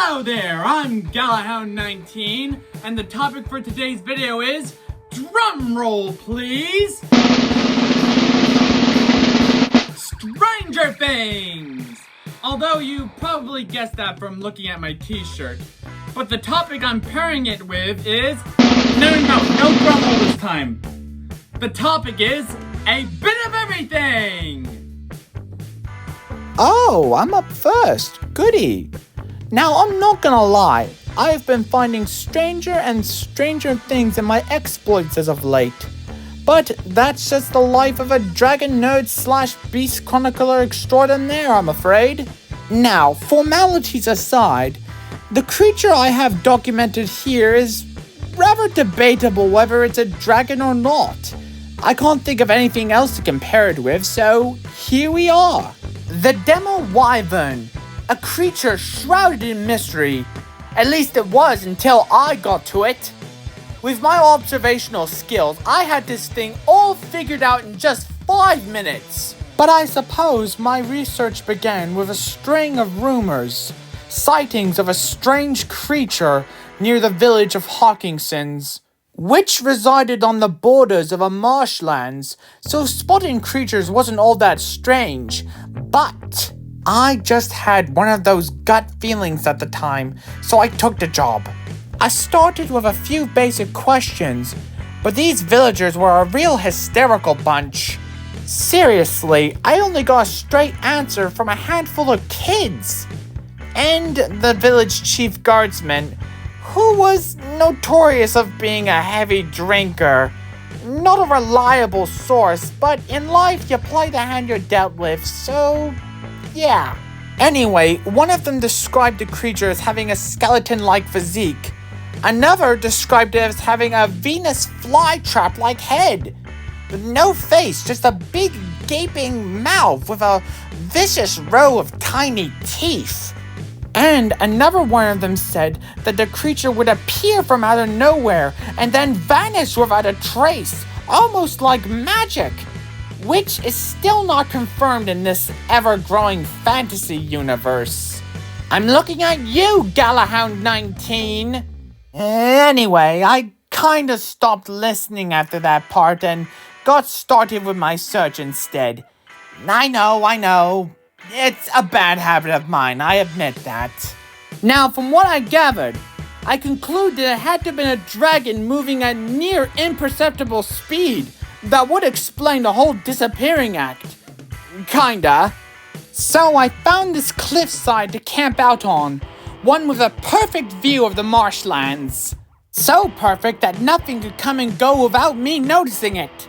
Hello there, I'm Galahound19, and the topic for today's video is, drum roll please, Stranger Things! Although you probably guessed that from looking at my t-shirt. But the topic I'm pairing it with is, no drum roll this time. The topic is, a bit of everything! Oh, I'm up first. Goody. Now, I'm not gonna lie. I've been finding stranger and stranger things in my exploits as of late. But that's just the life of a dragon nerd / beast chronicler extraordinaire, I'm afraid. Now, formalities aside, the creature I have documented here is rather debatable whether it's a dragon or not. I can't think of anything else to compare it with, so here we are. The Demo Wyvern, a creature shrouded in mystery. At least it was until I got to it. With my observational skills, I had this thing all figured out in just 5 minutes. But I suppose my research began with a string of rumors, sightings of a strange creature near the village of Hawkinsons, which resided on the borders of a marshlands, so spotting creatures wasn't all that strange. But I just had one of those gut feelings at the time, so I took the job. I started with a few basic questions, but these villagers were a real hysterical bunch. Seriously, I only got a straight answer from a handful of kids. And the village chief guardsman, who was notorious of being a heavy drinker. Not a reliable source, but in life you play the hand you're dealt with, so yeah. Anyway, one of them described the creature as having a skeleton-like physique. Another described it as having a Venus flytrap-like head. With no face, just a big gaping mouth with a vicious row of tiny teeth. And another one of them said that the creature would appear from out of nowhere and then vanish without a trace, almost like magic, which is still not confirmed in this ever-growing fantasy universe. I'm looking at you, Galahound19! Anyway, I kinda stopped listening after that part and got started with my search instead. I know. It's a bad habit of mine, I admit that. Now, from what I gathered, I conclude that it had to have been a dragon moving at near imperceptible speed. That would explain the whole disappearing act. Kinda. So I found this cliffside to camp out on, one with a perfect view of the marshlands. So perfect that nothing could come and go without me noticing it.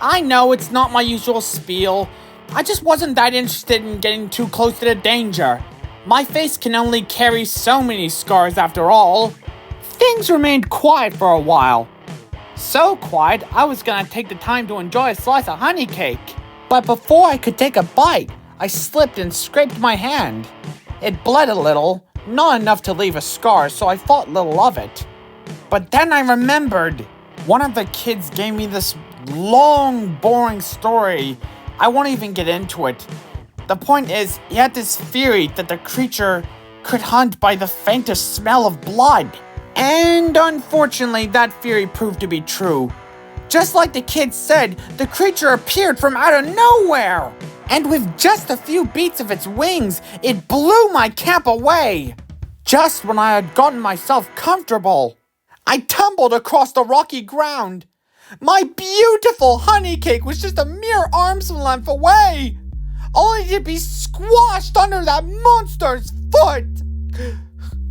I know it's not my usual spiel. I just wasn't that interested in getting too close to the danger. My face can only carry so many scars after all. Things remained quiet for a while. So quiet, I was gonna take the time to enjoy a slice of honey cake. But before I could take a bite, I slipped and scraped my hand. It bled a little, not enough to leave a scar, so I thought little of it. But then I remembered. One of the kids gave me this long, boring story. I won't even get into it. The point is, he had this theory that the creature could hunt by the faintest smell of blood. And unfortunately, that theory proved to be true. Just like the kid said, the creature appeared from out of nowhere. And with just a few beats of its wings, it blew my camp away. Just when I had gotten myself comfortable, I tumbled across the rocky ground. My beautiful honey cake was just a mere arm's length away, only to be squashed under that monster's foot.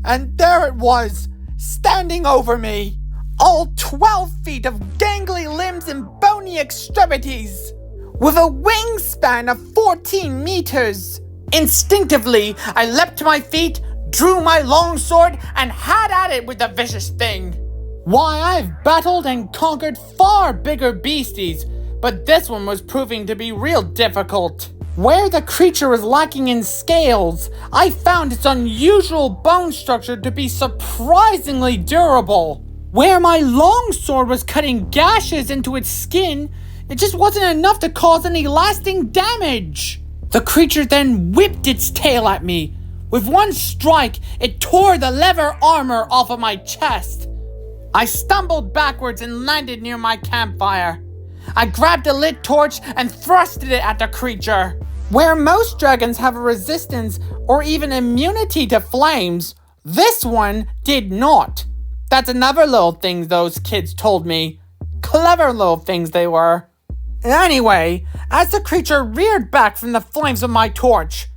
And there it was, standing over me, all 12 feet of gangly limbs and bony extremities, with a wingspan of 14 meters. Instinctively, I leapt to my feet, drew my long sword, and had at it with the vicious thing. Why, I've battled and conquered far bigger beasties, but this one was proving to be real difficult. Where the creature was lacking in scales, I found its unusual bone structure to be surprisingly durable. Where my longsword was cutting gashes into its skin, it just wasn't enough to cause any lasting damage. The creature then whipped its tail at me, With one strike, it tore the leather armor off of my chest. I stumbled backwards and landed near my campfire. I grabbed a lit torch and thrusted it at the creature. Where most dragons have a resistance or even immunity to flames, this one did not. That's another little thing those kids told me. Clever little things they were. Anyway, as the creature reared back from the flames of my torch,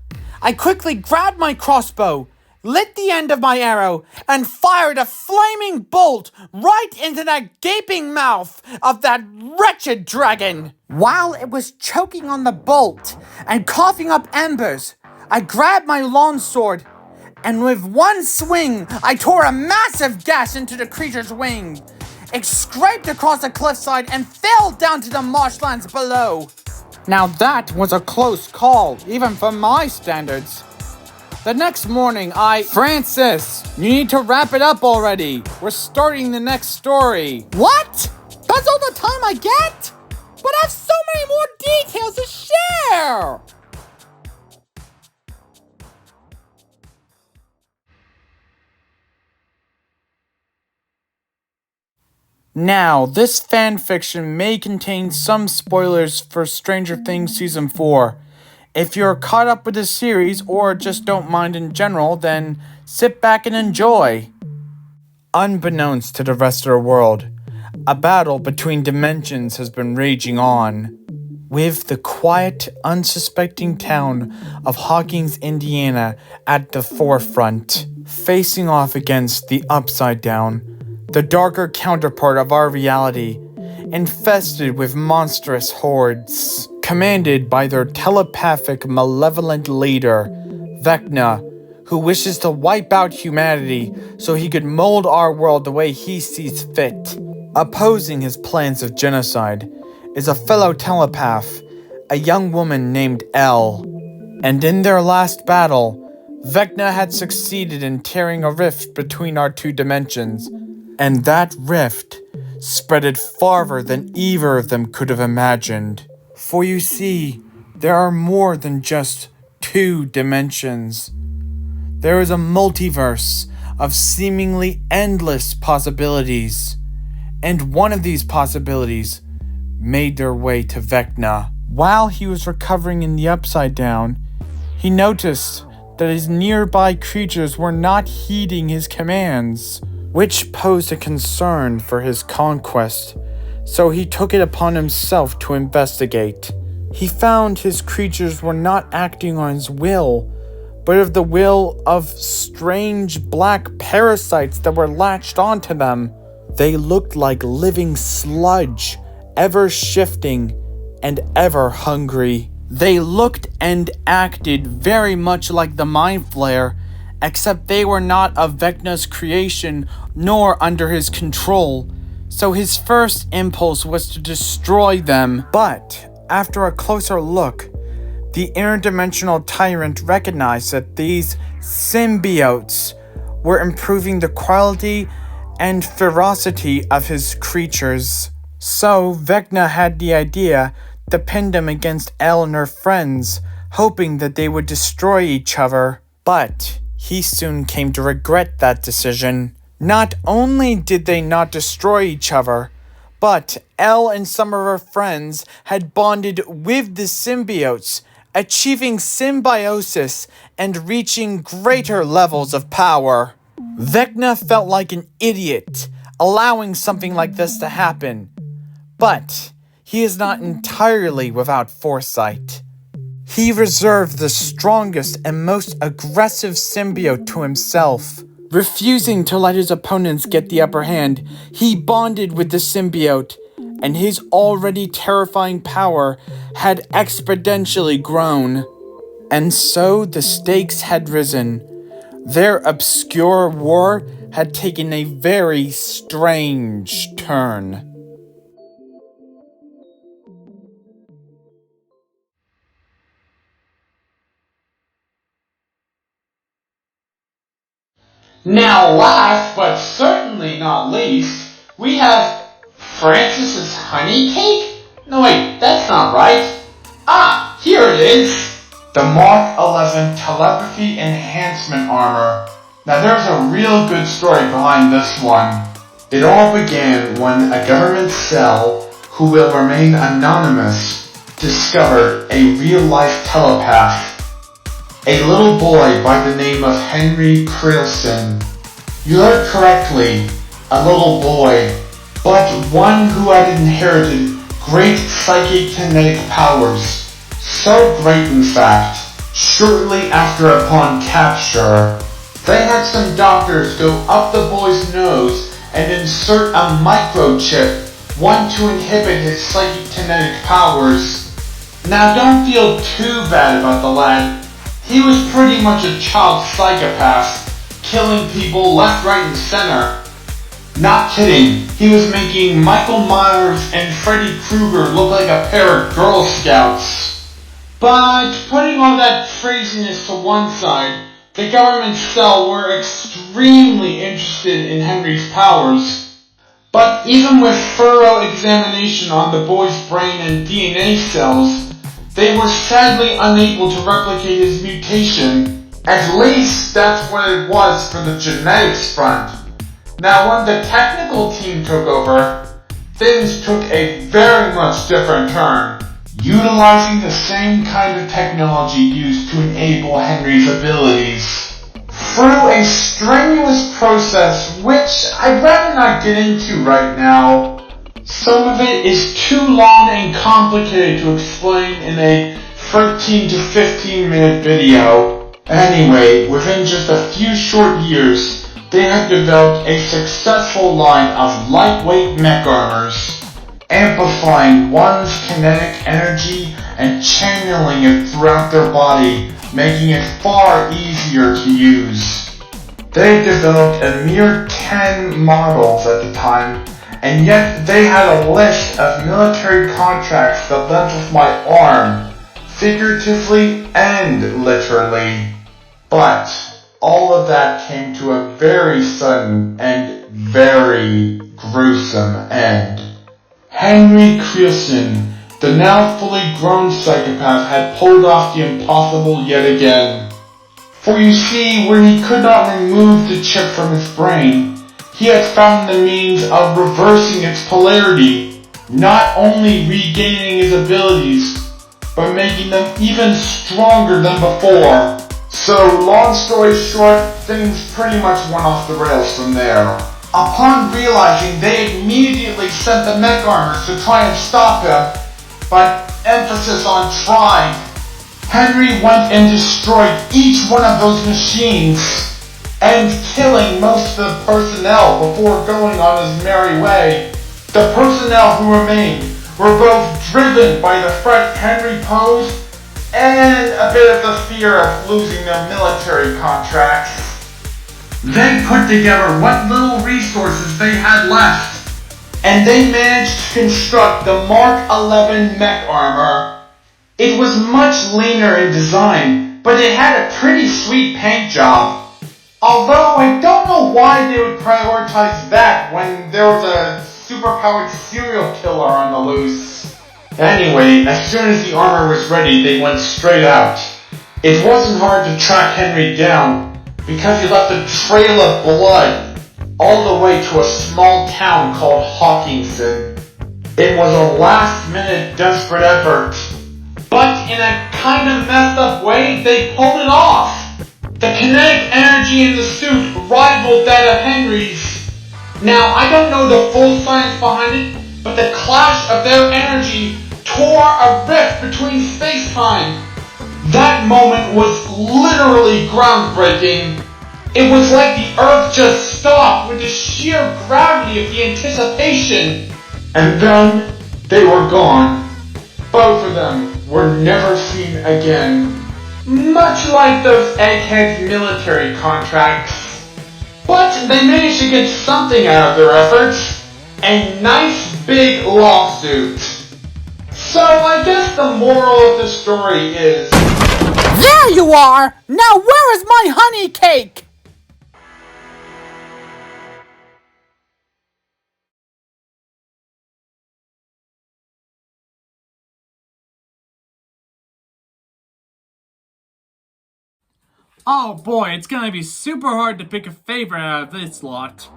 I quickly grabbed my crossbow, lit the end of my arrow, and fired a flaming bolt right into the gaping mouth of that wretched dragon. While it was choking on the bolt and coughing up embers, I grabbed my longsword, and with one swing, I tore a massive gash into the creature's wing. It scraped across the cliffside and fell down to the marshlands below. Now that was a close call, even for my standards. The next morning, Francis, you need to wrap it up already. We're starting the next story. What? That's all the time I get? But I have so many more details to share. Now, this fanfiction may contain some spoilers for Stranger Things Season 4. If you're caught up with the series or just don't mind in general, then sit back and enjoy. Unbeknownst to the rest of the world, a battle between dimensions has been raging on. With the quiet, unsuspecting town of Hawkins, Indiana at the forefront, facing off against the Upside Down, the darker counterpart of our reality, infested with monstrous hordes, commanded by their telepathic, malevolent leader, Vecna, who wishes to wipe out humanity so he could mold our world the way he sees fit. Opposing his plans of genocide is a fellow telepath, a young woman named Elle. And in their last battle, Vecna had succeeded in tearing a rift between our two dimensions, and that rift spreaded farther than either of them could have imagined. For you see, there are more than just two dimensions. There is a multiverse of seemingly endless possibilities, and one of these possibilities made their way to Vecna. While he was recovering in the Upside Down, he noticed that his nearby creatures were not heeding his commands, which posed a concern for his conquest, so he took it upon himself to investigate. He found his creatures were not acting on his will, but of the will of strange black parasites that were latched onto them. They looked like living sludge, ever shifting and ever hungry. They looked and acted very much like the Mind Flayer, except they were not of Vecna's creation nor under his control, so his first impulse was to destroy them. But after a closer look, the interdimensional tyrant recognized that these symbiotes were improving the quality and ferocity of his creatures. So Vecna had the idea to pin them against Elle and her friends, hoping that they would destroy each other. But he soon came to regret that decision. Not only did they not destroy each other, but Elle and some of her friends had bonded with the symbiotes, achieving symbiosis and reaching greater levels of power. Vecna felt like an idiot, allowing something like this to happen. But he is not entirely without foresight. He reserved the strongest and most aggressive symbiote to himself. Refusing to let his opponents get the upper hand, he bonded with the symbiote, and his already terrifying power had exponentially grown. And so the stakes had risen. Their obscure war had taken a very strange turn. Now last, but certainly not least, we have Francis's honey cake? No wait, that's not right. Ah, here it is! the Mark 11 Telepathy Enhancement Armor. Now there's a real good story behind this one. It all began when a government cell, who will remain anonymous, discovered a real-life telepath. A little boy by the name of Henry Creelson. You heard correctly, a little boy, but one who had inherited great psychic kinetic powers. So great in fact, shortly after upon capture, they had some doctors go up the boy's nose and insert a microchip, one to inhibit his psychic kinetic powers. Now don't feel too bad about the lad. He was pretty much a child psychopath, killing people left, right, and center. Not kidding, he was making Michael Myers and Freddy Krueger look like a pair of Girl Scouts. But putting all that craziness to one side, the government cell were extremely interested in Henry's powers. But even with thorough examination on the boy's brain and DNA cells, they were sadly unable to replicate his mutation. At least that's what it was for the genetics front. Now when the technical team took over, things took a very much different turn, utilizing the same kind of technology used to enable Henry's abilities. Through a strenuous process which I'd rather not get into right now. Some of it is too long and complicated to explain in a 13 to 15 minute video. Anyway, within just a few short years, they have developed a successful line of lightweight mech armors, amplifying one's kinetic energy and channeling it throughout their body, making it far easier to use. They developed a mere 10 models at the time, and yet they had a list of military contracts the length of my arm, figuratively and literally. But all of that came to a very sudden and very gruesome end. Henry Creelson, the now fully grown psychopath, had pulled off the impossible yet again. For you see, when he could not remove the chip from his brain, he had found the means of reversing its polarity, not only regaining his abilities, but making them even stronger than before. So, long story short, things pretty much went off the rails from there. Upon realizing, they immediately sent the mech armors to try and stop him, but emphasis on tried. Henry went and destroyed each one of those machines, and killing most of the personnel before going on his merry way. The personnel who remained were both driven by the threat Henry posed and a bit of the fear of losing their military contracts. They put together what little resources they had left, and they managed to construct the Mark 11 mech armor. It was much leaner in design, but it had a pretty sweet paint job. Although I don't know why they would prioritize that when there was a superpowered serial killer on the loose. Anyway, as soon as the armor was ready, they went straight out. It wasn't hard to track Henry down, because he left a trail of blood all the way to a small town called Hawkinson. It was a last-minute desperate effort, but in a kind of messed up way, they pulled it off. The kinetic energy in the suit rivaled that of Henry's. Now, I don't know the full science behind it, but the clash of their energy tore a rift between space-time. That moment was literally groundbreaking. It was like the Earth just stopped with the sheer gravity of the anticipation. And then, they were gone. Both of them were never seen again. Much like those egghead military contracts. But they managed to get something out of their efforts. A nice big lawsuit. So I guess the moral of the story is... There you are! Now where is my honey cake? Oh boy, it's gonna be super hard to pick a favorite out of this lot.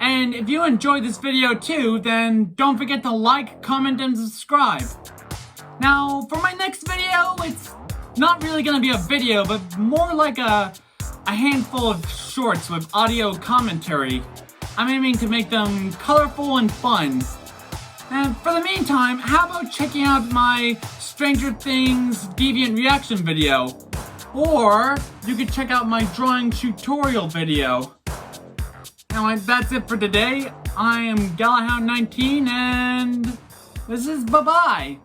And if you enjoyed this video too, then don't forget to like, comment, and subscribe. Now, for my next video, it's not really gonna be a video, but more like a handful of shorts with audio commentary. I'm aiming to make them colorful and fun. And for the meantime, how about checking out my Stranger Things Deviant Reaction video? Or you could check out my drawing tutorial video. Anyway, that's it for today. I am Galahound19 and this is bye-bye.